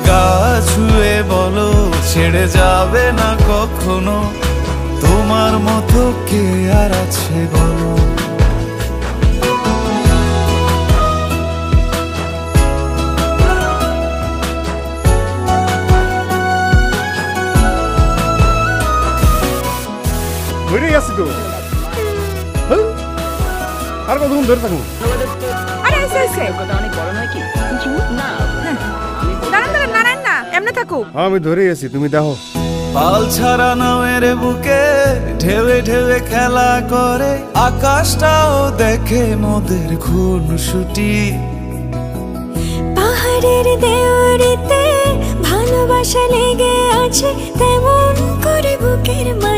গা ছুঁয়ে বলো ছেড়ে যাবে না কখনো, তোমার মতো কে আর আছে বলো। ধরে আছি তো, আর কতক্ষণ ধরে থাকুন? আরে এসে এসে কথা অনেক বড় নয় কি? না দাঁড়ান দাঁড়ান নারায়ণ না এমনি থাকো। আমি ধরে আছি, তুমি দেখো। পাল ছাড়া নামের বুকে ঢেউে ঢেউে খেলা করে, আকাশটাও দেখে মোদের খুনসুটি। পাহাড়ের দেওয়ারিতে ভালোবাসা লেগে আছে, তেমন করে বুকের মাঝে